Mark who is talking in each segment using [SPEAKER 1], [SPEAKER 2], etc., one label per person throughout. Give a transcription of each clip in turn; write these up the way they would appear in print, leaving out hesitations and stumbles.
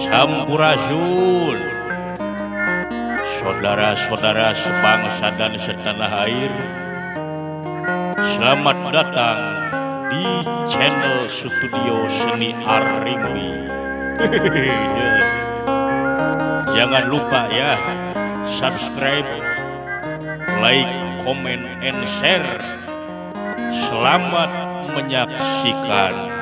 [SPEAKER 1] Sampurasun, saudara-saudara sebangsa dan setanah air, selamat datang di channel Studio Seni Arimbi. Jangan lupa ya, subscribe, like, comment, and share. Selamat menyaksikan.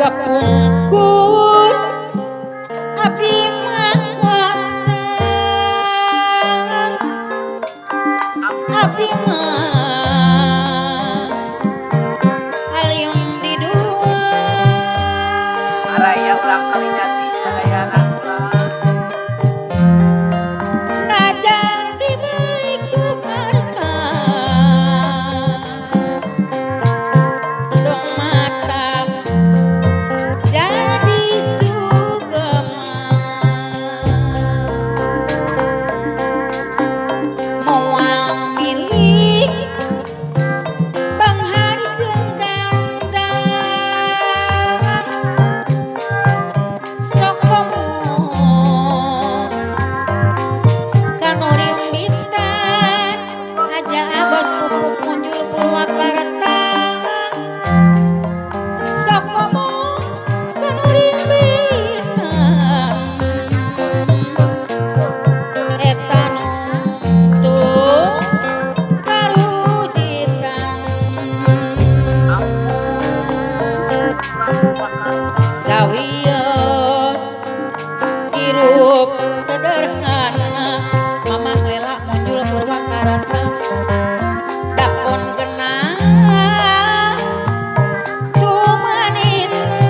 [SPEAKER 2] Kapungkur abdi mah wajah, abdi mah alium di dua.
[SPEAKER 3] Araya ulang kali jati sadayanan ulang.
[SPEAKER 2] Najang dibeli ku harta, dong mata jadi sugema. Moal milik Bang Hari Jengganda, sok komo kanu rimbitan aja abos pupuk munjul Purwakarta. Sok komo kanu rimbitan eta nuntung karujitan. Sawios hirup sederhana, mamah lela munjul Purwakarta. Dakon genah tumanina,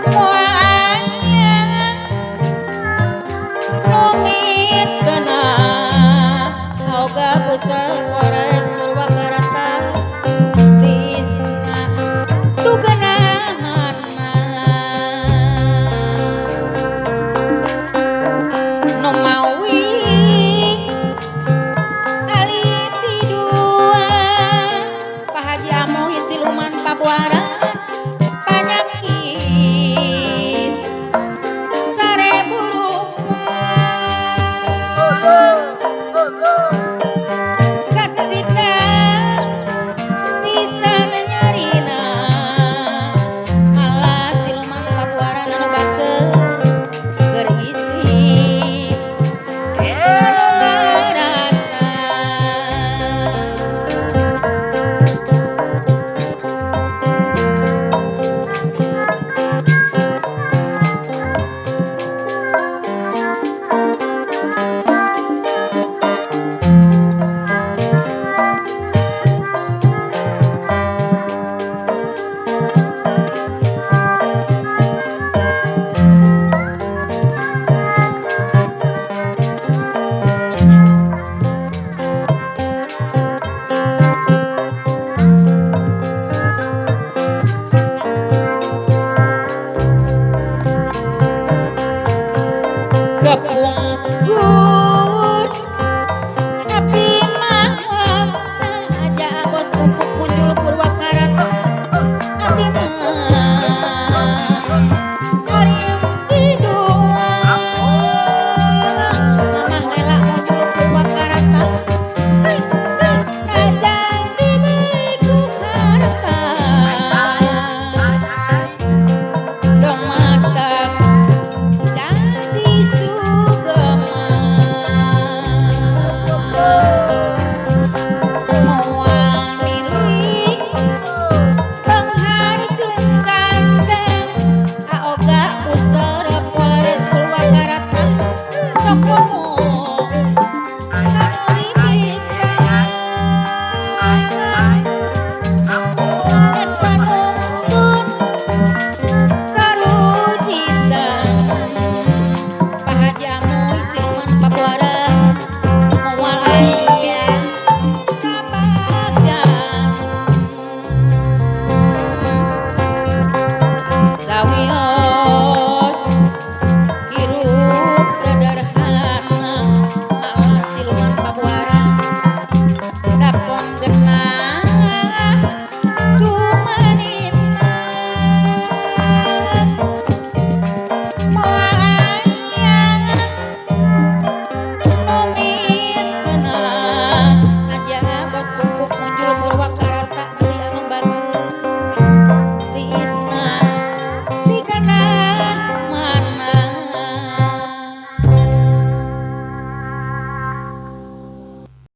[SPEAKER 2] moal aya nungit genah oga pusat Polres Purwakarta. Tisna tu genahana nu mawi ali di dua. Pak Haji Amoh siluman pabuaran panyakit sarebu rupa.